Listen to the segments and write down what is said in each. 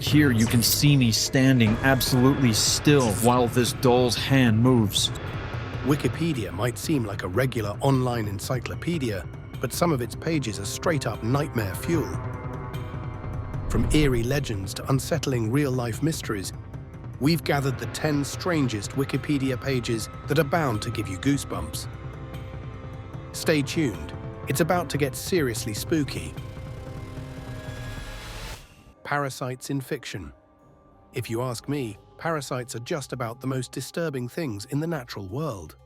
Here you can see me standing absolutely still while this doll's hand moves. Wikipedia might seem like a regular online encyclopedia, but some of its pages are straight-up nightmare fuel. From eerie legends to unsettling real-life mysteries, we've gathered the 10 strangest Wikipedia pages that are bound to give you goosebumps. Stay tuned, it's about to get seriously spooky. Parasites in fiction. If you ask me, parasites are just about the most disturbing things in the natural world.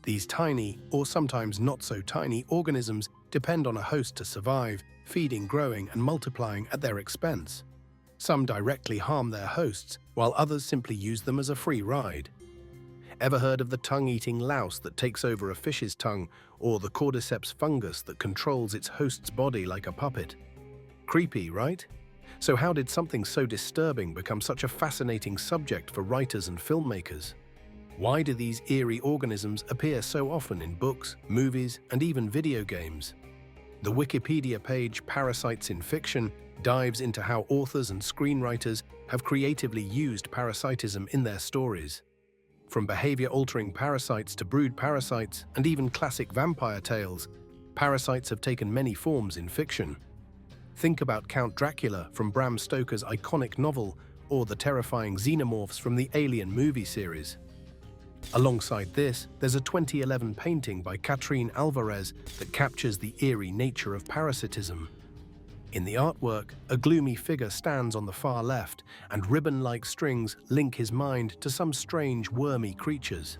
These tiny, or sometimes not so tiny, organisms depend on a host to survive, feeding, growing, and multiplying at their expense. Some directly harm their hosts, while others simply use them as a free ride. Ever heard of the tongue-eating louse that takes over a fish's tongue, or the cordyceps fungus that controls its host's body like a puppet? Creepy, right? So how did something so disturbing become such a fascinating subject for writers and filmmakers? Why do these eerie organisms appear so often in books, movies, and even video games? The Wikipedia page Parasites in Fiction dives into how authors and screenwriters have creatively used parasitism in their stories. From behavior-altering parasites to brood parasites and even classic vampire tales, parasites have taken many forms in fiction. Think about Count Dracula from Bram Stoker's iconic novel, or the terrifying xenomorphs from the Alien movie series. Alongside this, there's a 2011 painting by Catherine Alvarez that captures the eerie nature of parasitism. In the artwork, a gloomy figure stands on the far left, and ribbon-like strings link his mind to some strange, wormy creatures.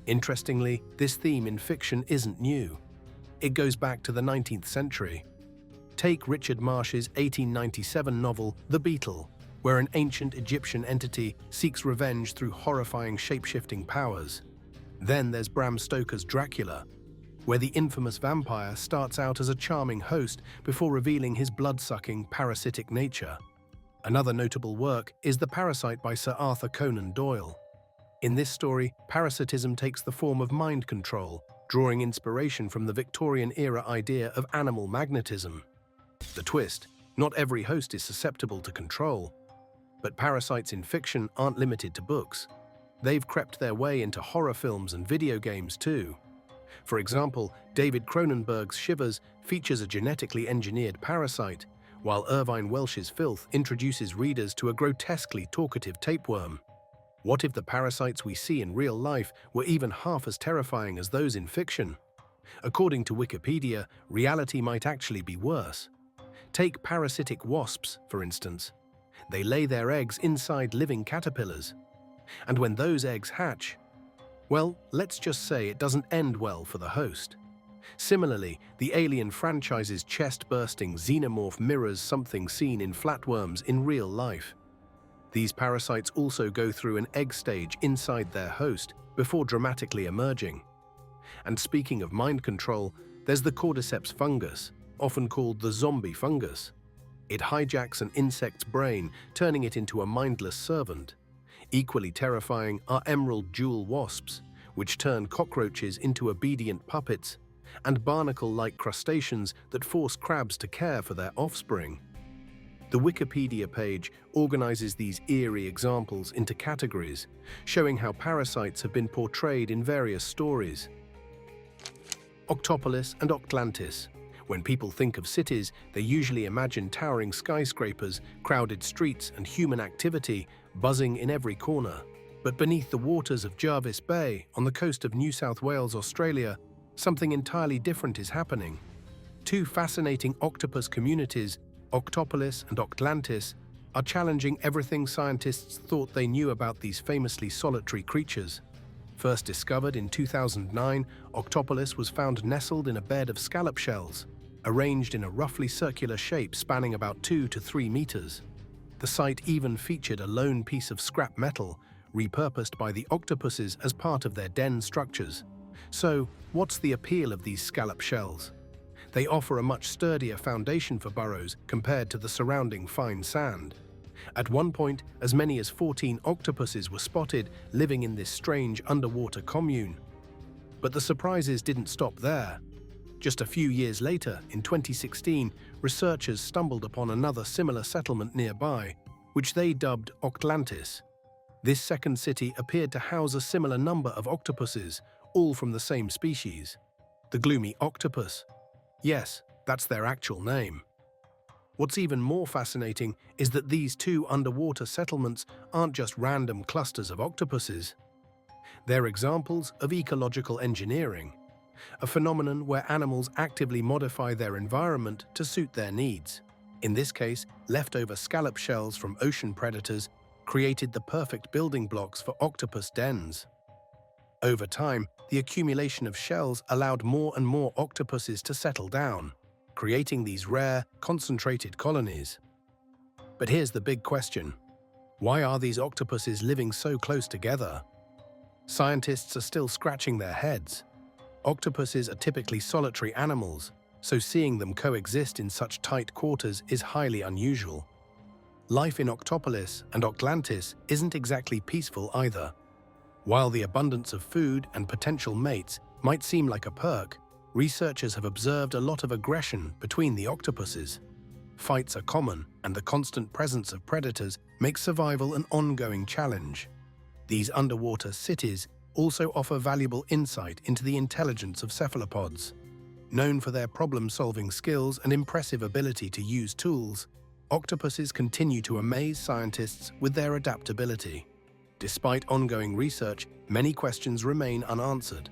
Interestingly, this theme in fiction isn't new. It goes back to the 19th century. Take Richard Marsh's 1897 novel, The Beetle, where an ancient Egyptian entity seeks revenge through horrifying shape-shifting powers. Then there's Bram Stoker's Dracula, where the infamous vampire starts out as a charming host before revealing his blood-sucking, parasitic nature. Another notable work is The Parasite by Sir Arthur Conan Doyle. In this story, parasitism takes the form of mind control, drawing inspiration from the Victorian-era idea of animal magnetism. The twist: not every host is susceptible to control. But parasites in fiction aren't limited to books. They've crept their way into horror films and video games too. For example, David Cronenberg's Shivers features a genetically engineered parasite, while Irvine Welsh's Filth introduces readers to a grotesquely talkative tapeworm. What if the parasites we see in real life were even half as terrifying as those in fiction? According to Wikipedia, reality might actually be worse. Take parasitic wasps, for instance. They lay their eggs inside living caterpillars. And when those eggs hatch, well, let's just say it doesn't end well for the host. Similarly, the Alien franchise's chest-bursting xenomorph mirrors something seen in flatworms in real life. These parasites also go through an egg stage inside their host before dramatically emerging. And speaking of mind control, there's the cordyceps fungus, often called the zombie fungus. It hijacks an insect's brain, turning it into a mindless servant. Equally terrifying are emerald jewel wasps, which turn cockroaches into obedient puppets, and barnacle-like crustaceans that force crabs to care for their offspring. The Wikipedia page organizes these eerie examples into categories, showing how parasites have been portrayed in various stories. Octopolis and Octlantis. When people think of cities, they usually imagine towering skyscrapers, crowded streets, and human activity buzzing in every corner. But beneath the waters of Jervis Bay, on the coast of New South Wales, Australia, something entirely different is happening. Two fascinating octopus communities, Octopolis and Octlantis, are challenging everything scientists thought they knew about these famously solitary creatures. First discovered in 2009, Octopolis was found nestled in a bed of scallop shells, arranged in a roughly circular shape spanning about 2 to 3 meters. The site even featured a lone piece of scrap metal, repurposed by the octopuses as part of their den structures. So, what's the appeal of these scallop shells? They offer a much sturdier foundation for burrows compared to the surrounding fine sand. At one point, as many as 14 octopuses were spotted living in this strange underwater commune. But the surprises didn't stop there. Just a few years later, in 2016, researchers stumbled upon another similar settlement nearby, which they dubbed Octlantis. This second city appeared to house a similar number of octopuses, all from the same species. The gloomy octopus. Yes, that's their actual name. What's even more fascinating is that these two underwater settlements aren't just random clusters of octopuses. They're examples of ecological engineering, a phenomenon where animals actively modify their environment to suit their needs. In this case, leftover scallop shells from ocean predators created the perfect building blocks for octopus dens. Over time, the accumulation of shells allowed more and more octopuses to settle down, creating these rare, concentrated colonies. But here's the big question. Why are these octopuses living so close together? Scientists are still scratching their heads. Octopuses are typically solitary animals, so seeing them coexist in such tight quarters is highly unusual. Life in Octopolis and Octlantis isn't exactly peaceful either. While the abundance of food and potential mates might seem like a perk, researchers have observed a lot of aggression between the octopuses. Fights are common, and the constant presence of predators makes survival an ongoing challenge. These underwater cities also offer valuable insight into the intelligence of cephalopods. Known for their problem-solving skills and impressive ability to use tools, octopuses continue to amaze scientists with their adaptability. Despite ongoing research, many questions remain unanswered.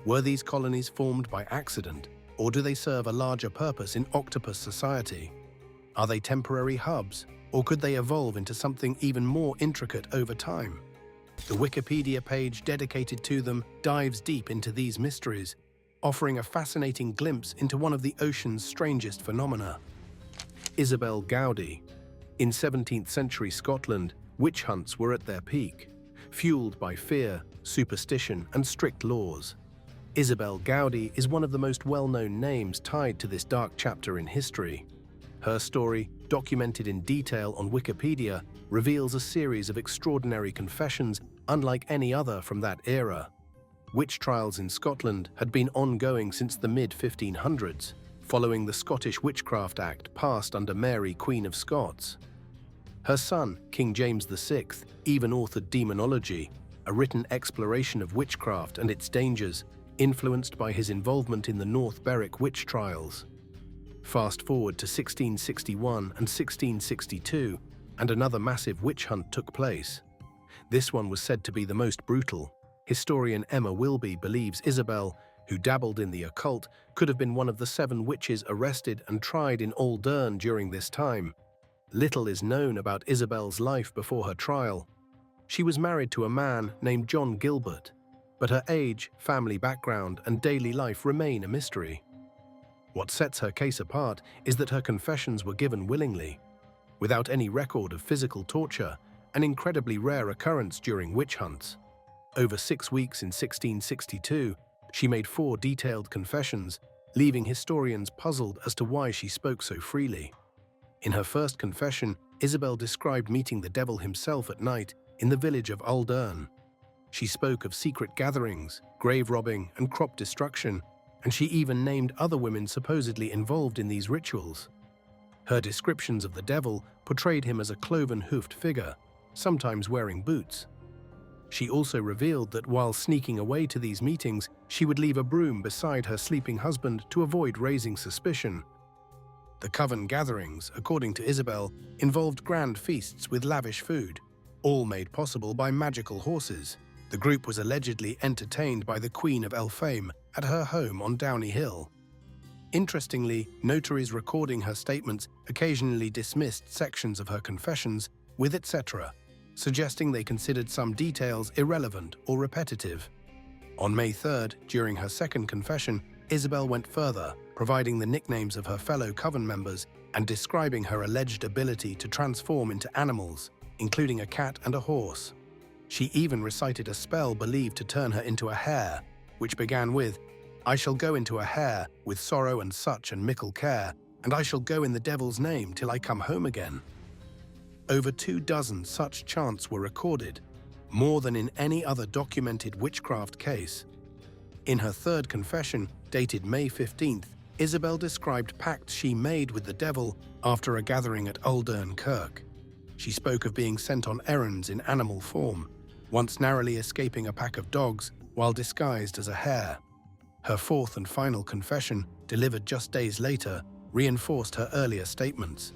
Were these colonies formed by accident, or do they serve a larger purpose in octopus society? Are they temporary hubs, or could they evolve into something even more intricate over time? The Wikipedia page dedicated to them dives deep into these mysteries, offering a fascinating glimpse into one of the ocean's strangest phenomena. Isabel Gowdy. In 17th century Scotland, witch hunts were at their peak, fueled by fear, superstition, and strict laws. Isabel Gowdy is one of the most well-known names tied to this dark chapter in history. Her story, documented in detail on Wikipedia, reveals a series of extraordinary confessions unlike any other from that era. Witch trials in Scotland had been ongoing since the mid-1500s, following the Scottish Witchcraft Act passed under Mary, Queen of Scots. Her son, King James VI, even authored Demonology, a written exploration of witchcraft and its dangers, influenced by his involvement in the North Berwick witch trials. Fast forward to 1661 and 1662, and another massive witch hunt took place. This one was said to be the most brutal. Historian Emma Wilby believes Isabel, who dabbled in the occult, could have been one of the 7 witches arrested and tried in Auldearn during this time. Little is known about Isabel's life before her trial. She was married to a man named John Gilbert, but her age, family background, and daily life remain a mystery. What sets her case apart is that her confessions were given willingly, without any record of physical torture, an incredibly rare occurrence during witch hunts. Over 6 weeks in 1662, she made 4 detailed confessions, leaving historians puzzled as to why she spoke so freely. In her first confession, Isabel described meeting the devil himself at night in the village of Auldearn. She spoke of secret gatherings, grave robbing, and crop destruction, and she even named other women supposedly involved in these rituals. Her descriptions of the devil portrayed him as a cloven-hoofed figure, sometimes wearing boots. She also revealed that while sneaking away to these meetings, she would leave a broom beside her sleeping husband to avoid raising suspicion. The coven gatherings, according to Isabel, involved grand feasts with lavish food, all made possible by magical horses. The group was allegedly entertained by the Queen of Elfame at her home on Downey Hill. Interestingly, notaries recording her statements occasionally dismissed sections of her confessions with etc., suggesting they considered some details irrelevant or repetitive. On May 3rd, during her second confession, Isabel went further, providing the nicknames of her fellow coven members and describing her alleged ability to transform into animals, including a cat and a horse. She even recited a spell believed to turn her into a hare, which began with, "I shall go into a hare, with sorrow and such and mickle care, and I shall go in the devil's name till I come home again." Over 24 such chants were recorded, more than in any other documented witchcraft case. In her third confession, dated May 15th, Isabel described pacts she made with the devil after a gathering at Auldearn Kirk. She spoke of being sent on errands in animal form, once narrowly escaping a pack of dogs while disguised as a hare. Her fourth and final confession, delivered just days later, reinforced her earlier statements.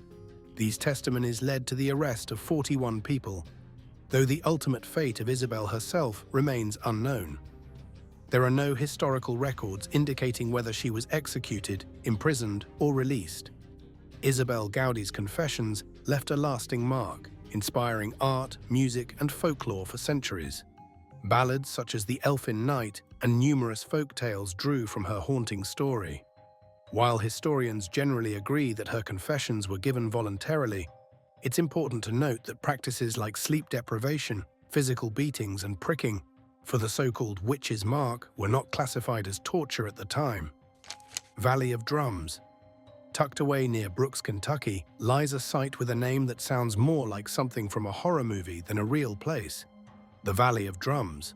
These testimonies led to the arrest of 41 people, though the ultimate fate of Isabel herself remains unknown. There are no historical records indicating whether she was executed, imprisoned, or released. Isabel Gaudi's confessions left a lasting mark, inspiring art, music, and folklore for centuries. Ballads such as The Elfin Night and numerous folk tales drew from her haunting story. While historians generally agree that her confessions were given voluntarily, it's important to note that practices like sleep deprivation, physical beatings, and pricking for the so-called witch's mark were not classified as torture at the time. Valley of Drums. Tucked away near Brooks, Kentucky, lies a site with a name that sounds more like something from a horror movie than a real place: the Valley of Drums.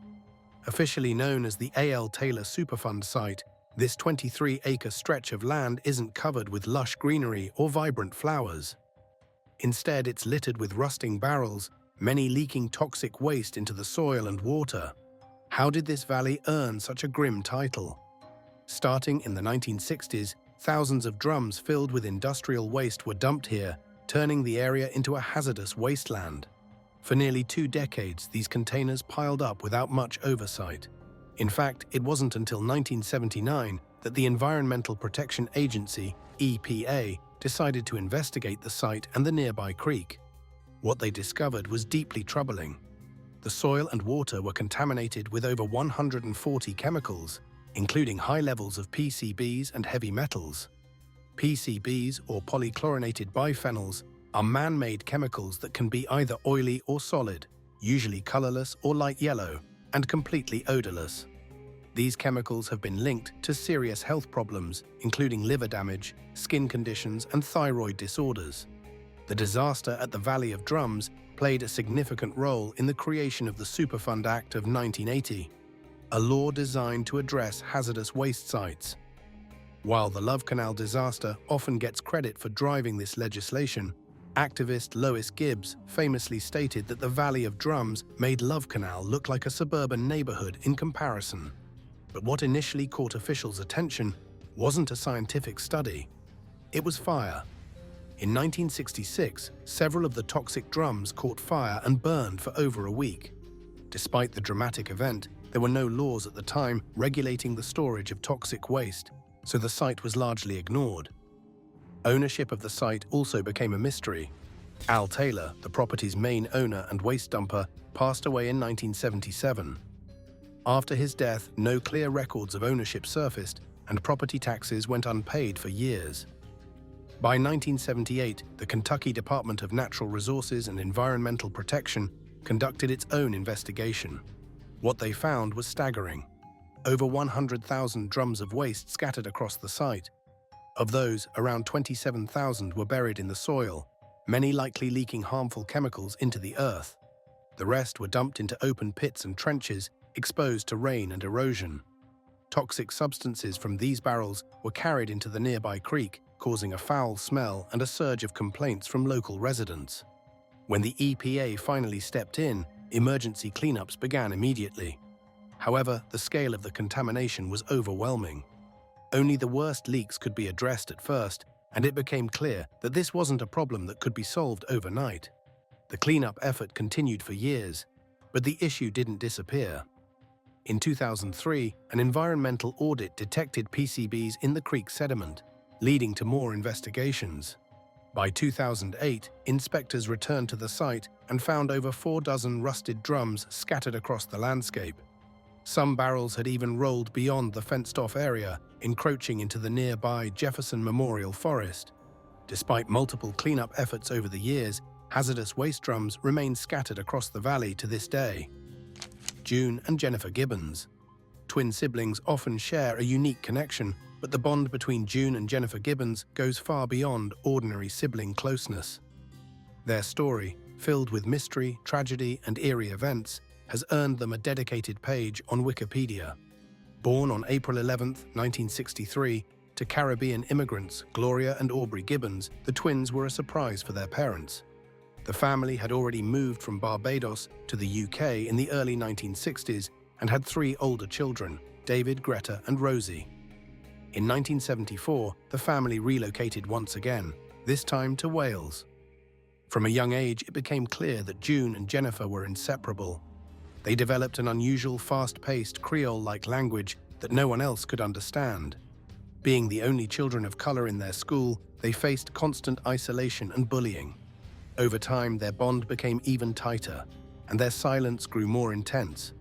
Officially known as the A.L. Taylor Superfund site, this 23-acre stretch of land isn't covered with lush greenery or vibrant flowers. Instead, it's littered with rusting barrels, many leaking toxic waste into the soil and water. How did this valley earn such a grim title? Starting in the 1960s, thousands of drums filled with industrial waste were dumped here, turning the area into a hazardous wasteland. For nearly 2 decades, these containers piled up without much oversight. In fact, it wasn't until 1979 that the Environmental Protection Agency, EPA, decided to investigate the site and the nearby creek. What they discovered was deeply troubling. The soil and water were contaminated with over 140 chemicals, including high levels of PCBs and heavy metals. PCBs, or polychlorinated biphenyls, are man-made chemicals that can be either oily or solid, usually colorless or light yellow, and completely odorless. These chemicals have been linked to serious health problems, including liver damage, skin conditions, and thyroid disorders. The disaster at the Valley of Drums played a significant role in the creation of the Superfund Act of 1980, a law designed to address hazardous waste sites. While the Love Canal disaster often gets credit for driving this legislation, activist Lois Gibbs famously stated that the Valley of Drums made Love Canal look like a suburban neighborhood in comparison. But what initially caught officials' attention wasn't a scientific study. It was fire. In 1966, several of the toxic drums caught fire and burned for over a week. Despite the dramatic event, there were no laws at the time regulating the storage of toxic waste, so the site was largely ignored. Ownership of the site also became a mystery. Al Taylor, the property's main owner and waste dumper, passed away in 1977. After his death, no clear records of ownership surfaced, and property taxes went unpaid for years. By 1978, the Kentucky Department of Natural Resources and Environmental Protection conducted its own investigation. What they found was staggering. Over 100,000 drums of waste scattered across the site. Of those, around 27,000 were buried in the soil, many likely leaking harmful chemicals into the earth. The rest were dumped into open pits and trenches, exposed to rain and erosion. Toxic substances from these barrels were carried into the nearby creek, causing a foul smell and a surge of complaints from local residents. When the EPA finally stepped in, emergency cleanups began immediately. However, the scale of the contamination was overwhelming. Only the worst leaks could be addressed at first, and it became clear that this wasn't a problem that could be solved overnight. The cleanup effort continued for years, but the issue didn't disappear. In 2003, an environmental audit detected PCBs in the creek sediment, leading to more investigations. By 2008, inspectors returned to the site and found over 4 dozen rusted drums scattered across the landscape. Some barrels had even rolled beyond the fenced-off area, encroaching into the nearby Jefferson Memorial Forest. Despite multiple cleanup efforts over the years, hazardous waste drums remain scattered across the valley to this day. June and Jennifer Gibbons. Twin siblings often share a unique connection, but the bond between June and Jennifer Gibbons goes far beyond ordinary sibling closeness. Their story, filled with mystery, tragedy, and eerie events, has earned them a dedicated page on Wikipedia. Born on April 11, 1963, to Caribbean immigrants Gloria and Aubrey Gibbons, the twins were a surprise for their parents. The family had already moved from Barbados to the UK in the early 1960s and had 3 older children, David, Greta, and Rosie. In 1974, the family relocated once again, this time to Wales. From a young age, it became clear that June and Jennifer were inseparable. They developed an unusual, fast-paced, Creole-like language that no one else could understand. Being the only children of color in their school, they faced constant isolation and bullying. Over time, their bond became even tighter, and their silence grew more intense.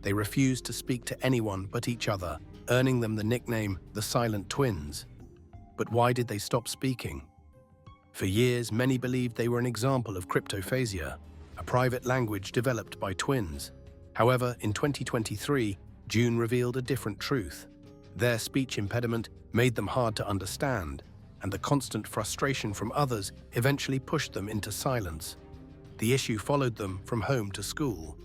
They refused to speak to anyone but each other, earning them the nickname the Silent Twins. But why did they stop speaking? For years, many believed they were an example of cryptophasia, a private language developed by twins. However, in 2023, June revealed a different truth. Their speech impediment made them hard to understand, and the constant frustration from others eventually pushed them into silence. The issue followed them from home to school.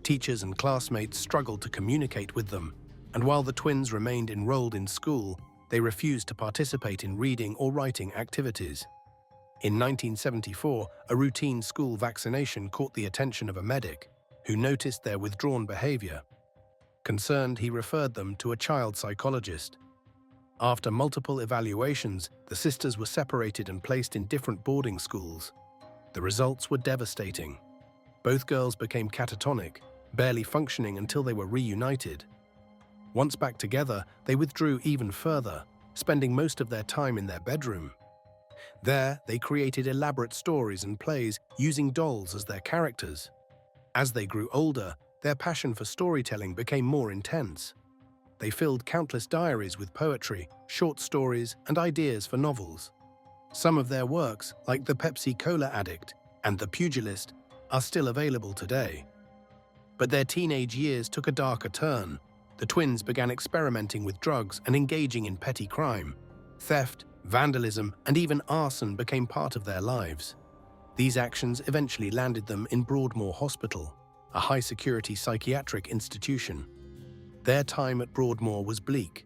Teachers and classmates struggled to communicate with them, and while the twins remained enrolled in school, they refused to participate in reading or writing activities. In 1974, a routine school vaccination caught the attention of a medic, who noticed their withdrawn behavior. Concerned, he referred them to a child psychologist. After multiple evaluations, the sisters were separated and placed in different boarding schools. The results were devastating. Both girls became catatonic, barely functioning until they were reunited. Once back together, they withdrew even further, spending most of their time in their bedroom. There, they created elaborate stories and plays using dolls as their characters. As they grew older, their passion for storytelling became more intense. They filled countless diaries with poetry, short stories, and ideas for novels. Some of their works, like The Pepsi-Cola Addict and The Pugilist, are still available today. But their teenage years took a darker turn. The twins began experimenting with drugs and engaging in petty crime. Theft, vandalism, and even arson became part of their lives. These actions eventually landed them in Broadmoor Hospital, a high-security psychiatric institution. Their time at Broadmoor was bleak.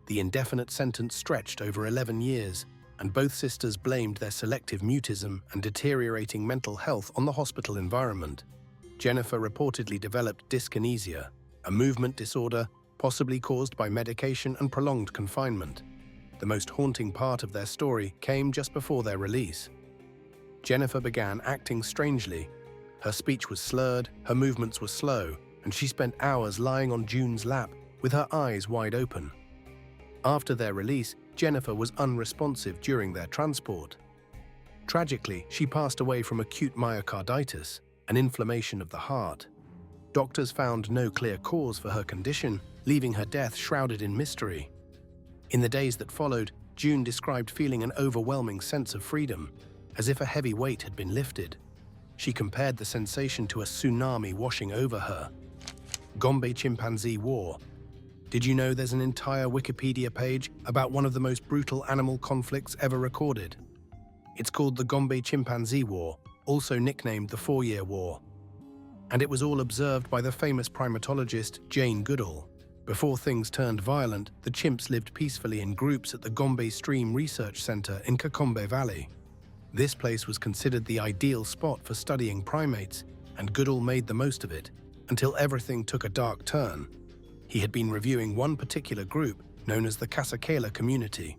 The indefinite sentence stretched over 11 years, and both sisters blamed their selective mutism and deteriorating mental health on the hospital environment. Jennifer reportedly developed dyskinesia, a movement disorder possibly caused by medication and prolonged confinement. The most haunting part of their story came just before their release. Jennifer began acting strangely. Her speech was slurred, her movements were slow, and she spent hours lying on June's lap with her eyes wide open. After their release, Jennifer was unresponsive during their transport. Tragically, she passed away from acute myocarditis, an inflammation of the heart. Doctors found no clear cause for her condition, leaving her death shrouded in mystery. In the days that followed, June described feeling an overwhelming sense of freedom, as if a heavy weight had been lifted. She compared the sensation to a tsunami washing over her. Gombe Chimpanzee War. Did you know there's an entire Wikipedia page about one of the most brutal animal conflicts ever recorded? It's called the Gombe Chimpanzee War, also nicknamed the 4-Year War. And it was all observed by the famous primatologist Jane Goodall. Before things turned violent, the chimps lived peacefully in groups at the Gombe Stream Research Center in Kakombe Valley. This place was considered the ideal spot for studying primates, and Goodall made the most of it, until everything took a dark turn. He had been reviewing one particular group, known as the Kasakela community.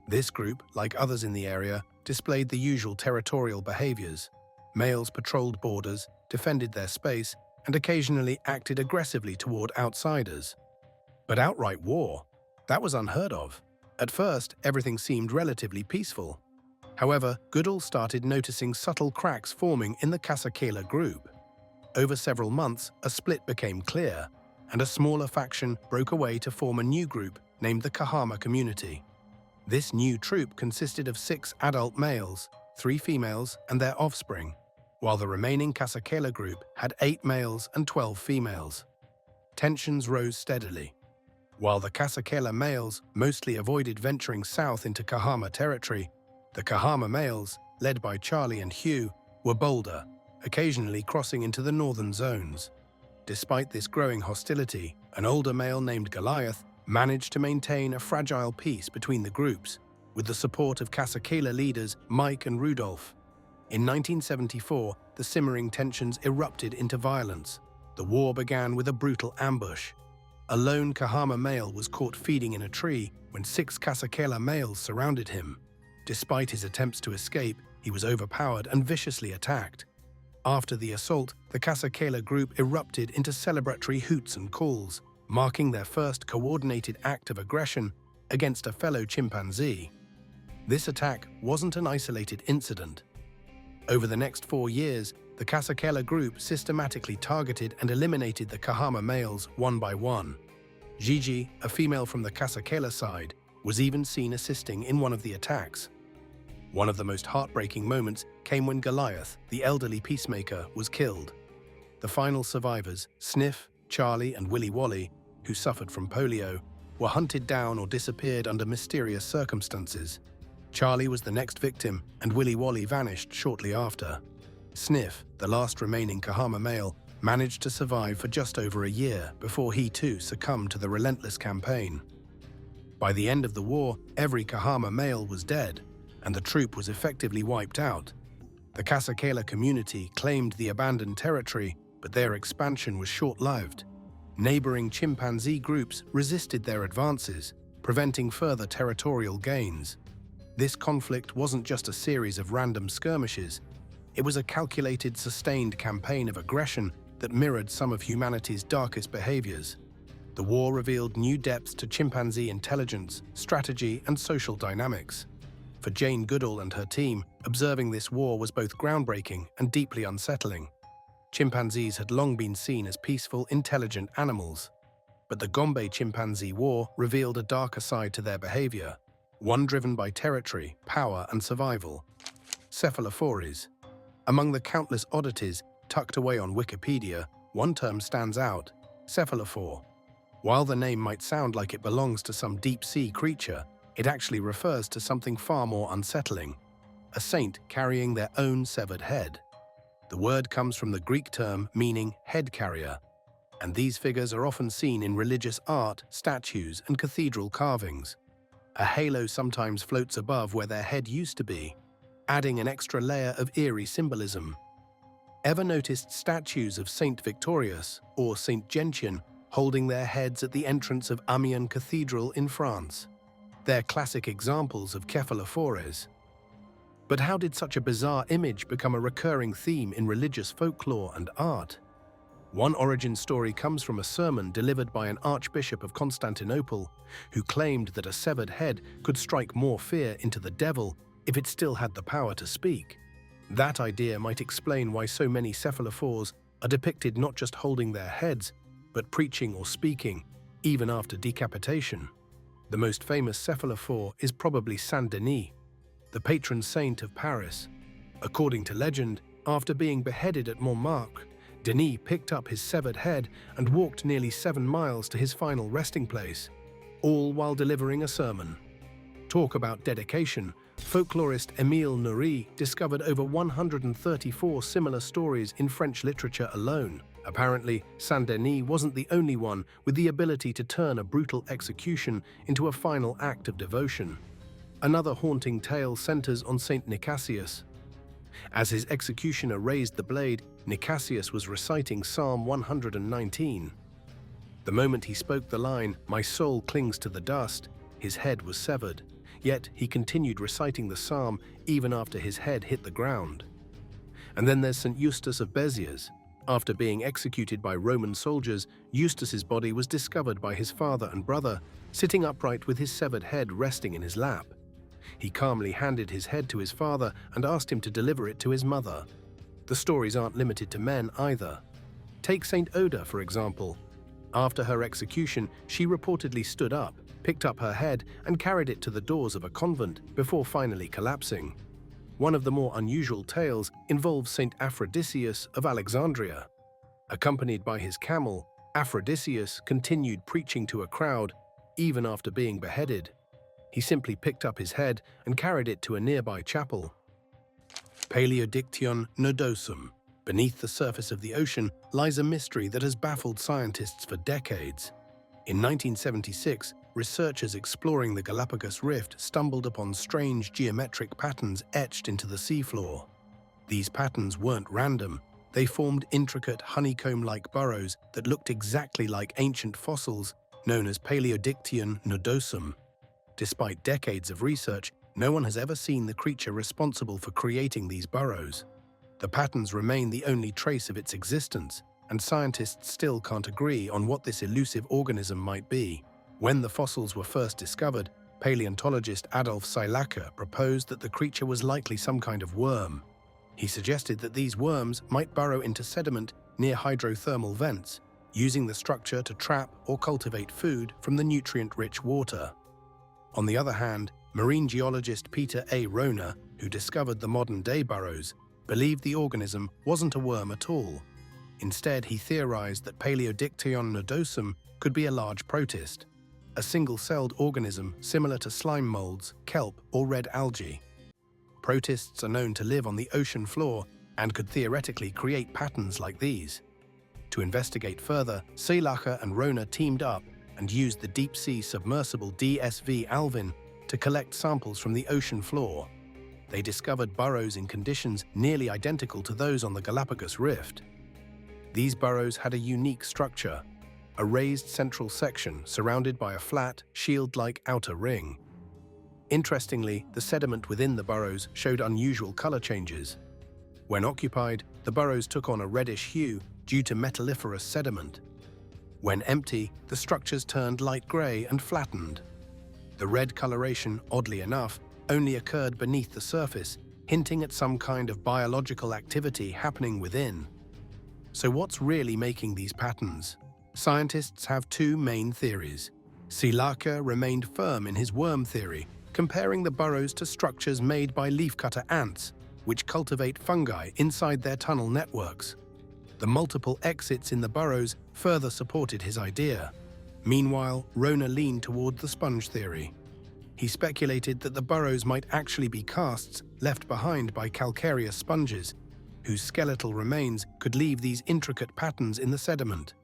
This group, like others in the area, displayed the usual territorial behaviors. Males patrolled borders, defended their space, and occasionally acted aggressively toward outsiders. But outright war? That was unheard of. At first, everything seemed relatively peaceful. However, Goodall started noticing subtle cracks forming in the Kasakela group. Over several months, a split became clear, and a smaller faction broke away to form a new group named the Kahama community. This new troop consisted of 6 adult males, 3 females, and their offspring, while the remaining Kasakela group had 8 males and 12 females. Tensions rose steadily. While the Kasakela males mostly avoided venturing south into Kahama territory, the Kahama males, led by Charlie and Hugh, were bolder, occasionally crossing into the northern zones. Despite this growing hostility, an older male named Goliath managed to maintain a fragile peace between the groups, with the support of Kasakela leaders Mike and Rudolph. In 1974, the simmering tensions erupted into violence. The war began with a brutal ambush. A lone Kahama male was caught feeding in a tree when 6 Kasakela males surrounded him. Despite his attempts to escape, he was overpowered and viciously attacked. After the assault, the Kasakela group erupted into celebratory hoots and calls, marking their first coordinated act of aggression against a fellow chimpanzee. This attack wasn't an isolated incident. Over the next 4 years, the Kasakela group systematically targeted and eliminated the Kahama males one by one. Gigi, a female from the Kasakela side, was even seen assisting in one of the attacks. One of the most heartbreaking moments came when Goliath, the elderly peacemaker, was killed. The final survivors, Sniff, Charlie, and Willy Wally, who suffered from polio, were hunted down or disappeared under mysterious circumstances. Charlie was the next victim, and Willy Wally vanished shortly after. Sniff, the last remaining Kahama male, managed to survive for just over a year before he too succumbed to the relentless campaign. By the end of the war, every Kahama male was dead, and the troop was effectively wiped out. The Kasakela community claimed the abandoned territory, but their expansion was short-lived. Neighboring chimpanzee groups resisted their advances, preventing further territorial gains. This conflict wasn't just a series of random skirmishes. It was a calculated, sustained campaign of aggression that mirrored some of humanity's darkest behaviors. The war revealed new depths to chimpanzee intelligence, strategy, and social dynamics. For Jane Goodall and her team, observing this war was both groundbreaking and deeply unsettling. Chimpanzees had long been seen as peaceful, intelligent animals. But the Gombe Chimpanzee War revealed a darker side to their behavior, one driven by territory, power, and survival. Cephalophores. Among the countless oddities tucked away on Wikipedia, one term stands out: cephalophore. While the name might sound like it belongs to some deep-sea creature, it actually refers to something far more unsettling: a saint carrying their own severed head. The word comes from the Greek term meaning head carrier, and these figures are often seen in religious art, statues, and cathedral carvings. A halo sometimes floats above where their head used to be, adding an extra layer of eerie symbolism. Ever noticed statues of Saint Victorius or Saint Gentian holding their heads at the entrance of Amiens Cathedral in France? They're classic examples of cephalophores. But how did such a bizarre image become a recurring theme in religious folklore and art? One origin story comes from a sermon delivered by an archbishop of Constantinople, who claimed that a severed head could strike more fear into the devil if it still had the power to speak. That idea might explain why so many cephalophores are depicted not just holding their heads, but preaching or speaking, even after decapitation. The most famous cephalophore is probably Saint Denis, the patron saint of Paris. According to legend, after being beheaded at Montmartre, Denis picked up his severed head and walked nearly 7 miles to his final resting place, all while delivering a sermon. Talk about dedication. Folklorist Émile Noury discovered over 134 similar stories in French literature alone. Apparently, Saint-Denis wasn't the only one with the ability to turn a brutal execution into a final act of devotion. Another haunting tale centers on Saint Nicasius. As his executioner raised the blade, Nicasius was reciting Psalm 119. The moment he spoke the line, "My soul clings to the dust," his head was severed. Yet he continued reciting the psalm even after his head hit the ground. And then there's St. Eustace of Béziers. After being executed by Roman soldiers, Eustace's body was discovered by his father and brother, sitting upright with his severed head resting in his lap. He calmly handed his head to his father and asked him to deliver it to his mother. The stories aren't limited to men either. Take St. Oda, for example. After her execution, she reportedly stood up, picked up her head, and carried it to the doors of a convent before finally collapsing. One of the more unusual tales involves St. Aphrodisius of Alexandria. Accompanied by his camel, Aphrodisius continued preaching to a crowd even after being beheaded. He simply picked up his head and carried it to a nearby chapel. Paleodiction nodosum. Beneath the surface of the ocean lies a mystery that has baffled scientists for decades. In 1976, researchers exploring the Galapagos Rift stumbled upon strange geometric patterns etched into the seafloor. These patterns weren't random. They formed intricate honeycomb-like burrows that looked exactly like ancient fossils known as Paleodictyon nodosum. Despite decades of research, no one has ever seen the creature responsible for creating these burrows. The patterns remain the only trace of its existence, and scientists still can't agree on what this elusive organism might be. When the fossils were first discovered, paleontologist Adolf Seilacher proposed that the creature was likely some kind of worm. He suggested that these worms might burrow into sediment near hydrothermal vents, using the structure to trap or cultivate food from the nutrient-rich water. On the other hand, marine geologist Peter A. Rona, who discovered the modern-day burrows, believed the organism wasn't a worm at all. Instead, he theorized that Paleodictyon nodosum could be a large protist, a single-celled organism similar to slime molds, kelp, or red algae. Protists are known to live on the ocean floor and could theoretically create patterns like these. To investigate further, Seilacher and Rona teamed up and used the deep-sea submersible DSV Alvin to collect samples from the ocean floor. They discovered burrows in conditions nearly identical to those on the Galapagos Rift. These burrows had a unique structure, a raised central section surrounded by a flat, shield-like outer ring. Interestingly, the sediment within the burrows showed unusual color changes. When occupied, the burrows took on a reddish hue due to metalliferous sediment. When empty, the structures turned light gray and flattened. The red coloration, oddly enough, only occurred beneath the surface, hinting at some kind of biological activity happening within. So what's really making these patterns? Scientists have two main theories. Seilacher remained firm in his worm theory, comparing the burrows to structures made by leafcutter ants, which cultivate fungi inside their tunnel networks. The multiple exits in the burrows further supported his idea. Meanwhile, Rona leaned toward the sponge theory. He speculated that the burrows might actually be casts left behind by calcareous sponges, whose skeletal remains could leave these intricate patterns in the sediment.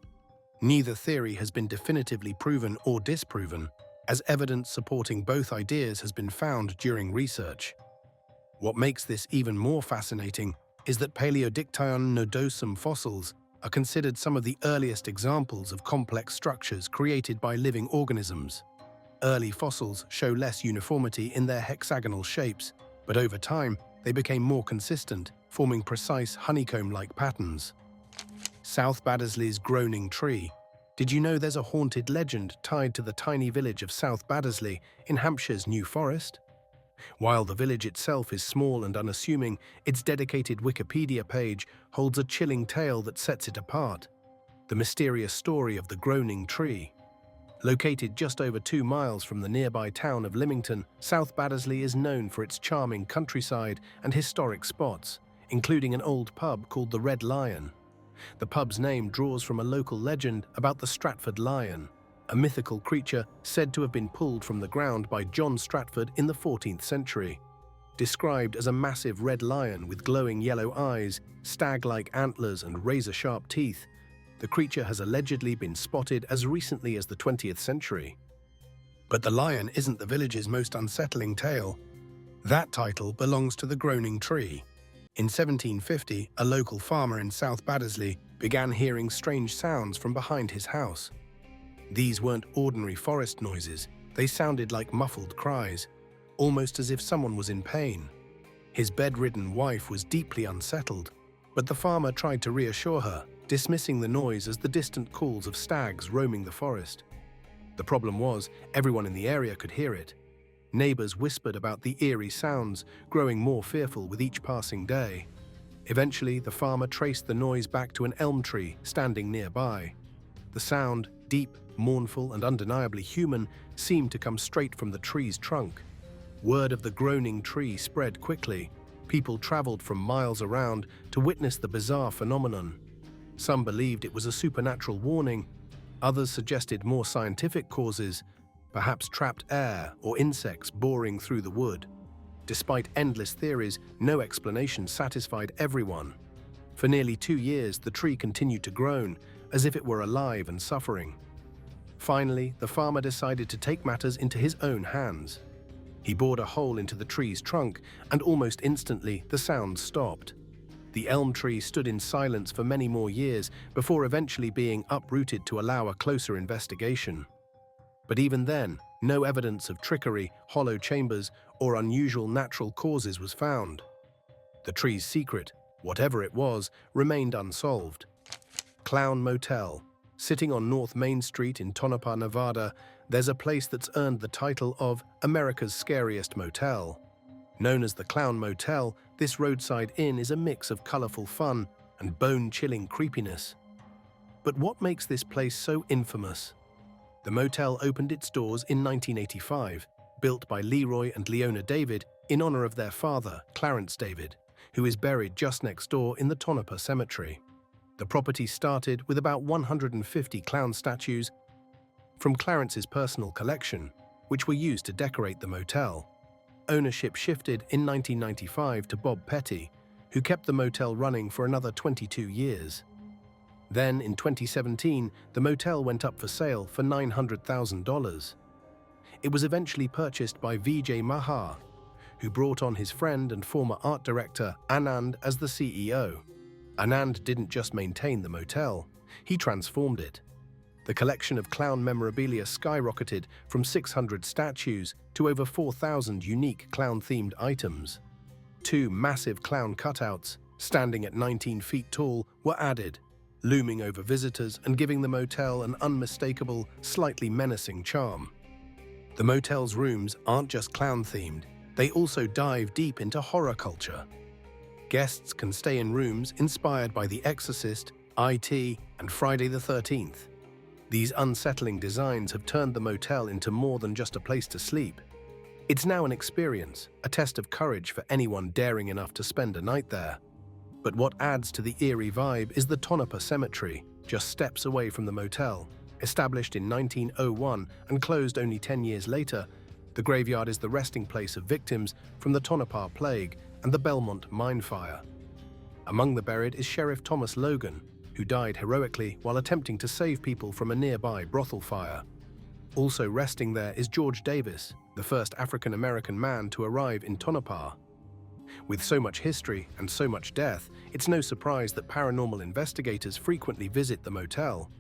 Neither theory has been definitively proven or disproven, as evidence supporting both ideas has been found during research. What makes this even more fascinating is that Paleodictyon nodosum fossils are considered some of the earliest examples of complex structures created by living organisms. Early fossils show less uniformity in their hexagonal shapes, but over time they became more consistent, forming precise honeycomb-like patterns. South Baddesley's groaning tree. Did you know there's a haunted legend tied to the tiny village of South Baddesley in Hampshire's New Forest? While the village itself is small and unassuming, its dedicated Wikipedia page holds a chilling tale that sets it apart: the mysterious story of the groaning tree. Located just over 2 miles from the nearby town of Lymington, South Baddesley is known for its charming countryside and historic spots, including an old pub called the Red Lion. The pub's name draws from a local legend about the Stratford Lion, a mythical creature said to have been pulled from the ground by John Stratford in the 14th century. Described as a massive red lion with glowing yellow eyes, stag-like antlers and razor-sharp teeth, the creature has allegedly been spotted as recently as the 20th century. But the lion isn't the village's most unsettling tale. That title belongs to the groaning tree. In 1750, a local farmer in South Baddesley began hearing strange sounds from behind his house. These weren't ordinary forest noises. They sounded like muffled cries, almost as if someone was in pain. His bedridden wife was deeply unsettled, but the farmer tried to reassure her, dismissing the noise as the distant calls of stags roaming the forest. The problem was, everyone in the area could hear it. Neighbors whispered about the eerie sounds, growing more fearful with each passing day. Eventually, the farmer traced the noise back to an elm tree standing nearby. The sound, deep, mournful, and undeniably human, seemed to come straight from the tree's trunk. Word of the groaning tree spread quickly. People traveled from miles around to witness the bizarre phenomenon. Some believed it was a supernatural warning. Others suggested more scientific causes, perhaps trapped air or insects boring through the wood. Despite endless theories, no explanation satisfied everyone. For nearly 2 years, the tree continued to groan, as if it were alive and suffering. Finally, the farmer decided to take matters into his own hands. He bored a hole into the tree's trunk, and almost instantly, the sounds stopped. The elm tree stood in silence for many more years before eventually being uprooted to allow a closer investigation. But even then, no evidence of trickery, hollow chambers, or unusual natural causes was found. The tree's secret, whatever it was, remained unsolved. Clown Motel. Sitting on North Main Street in Tonopah, Nevada, there's a place that's earned the title of America's Scariest Motel. Known as the Clown Motel, this roadside inn is a mix of colorful fun and bone-chilling creepiness. But what makes this place so infamous? The motel opened its doors in 1985, built by Leroy and Leona David in honor of their father, Clarence David, who is buried just next door in the Tonopah Cemetery. The property started with about 150 clown statues from Clarence's personal collection, which were used to decorate the motel. Ownership shifted in 1995 to Bob Petty, who kept the motel running for another 22 years. Then, in 2017, the motel went up for sale for $900,000. It was eventually purchased by Vijay Mahar, who brought on his friend and former art director Anand as the CEO. Anand didn't just maintain the motel, he transformed it. The collection of clown memorabilia skyrocketed from 600 statues to over 4,000 unique clown-themed items. 2 massive clown cutouts, standing at 19 feet tall, were added, looming over visitors and giving the motel an unmistakable, slightly menacing charm. The motel's rooms aren't just clown-themed, they also dive deep into horror culture. Guests can stay in rooms inspired by The Exorcist, IT, and Friday the 13th. These unsettling designs have turned the motel into more than just a place to sleep. It's now an experience, a test of courage for anyone daring enough to spend a night there. But what adds to the eerie vibe is the Tonopah Cemetery, just steps away from the motel. Established in 1901 and closed only 10 years later, the graveyard is the resting place of victims from the Tonopah Plague and the Belmont mine fire. Among the buried is Sheriff Thomas Logan, who died heroically while attempting to save people from a nearby brothel fire. Also resting there is George Davis, the first African-American man to arrive in Tonopah. With so much history and so much death, it's no surprise that paranormal investigators frequently visit the motel.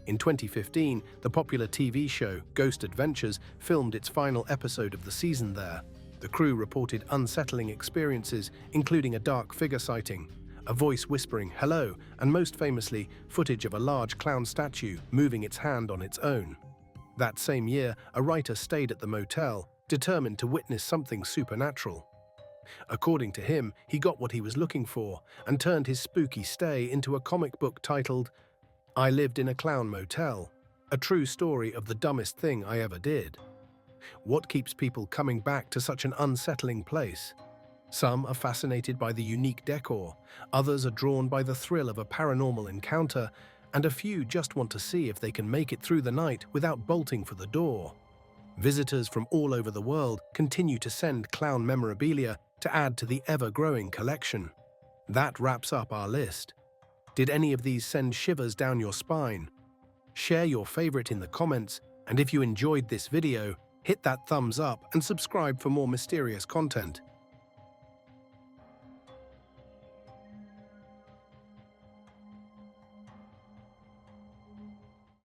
In 2015, the popular TV show Ghost Adventures filmed its final episode of the season there. The crew reported unsettling experiences, including a dark figure sighting, a voice whispering hello, and most famously, footage of a large clown statue moving its hand on its own. That same year, a writer stayed at the motel, determined to witness something supernatural. According to him, he got what he was looking for and turned his spooky stay into a comic book titled, "I Lived in a Clown Motel, a true story of the dumbest thing I ever did." What keeps people coming back to such an unsettling place? Some are fascinated by the unique decor, others are drawn by the thrill of a paranormal encounter, and a few just want to see if they can make it through the night without bolting for the door. Visitors from all over the world continue to send clown memorabilia to add to the ever-growing collection. That wraps up our list. Did any of these send shivers down your spine? Share your favorite in the comments, and if you enjoyed this video, hit that thumbs up and subscribe for more mysterious content.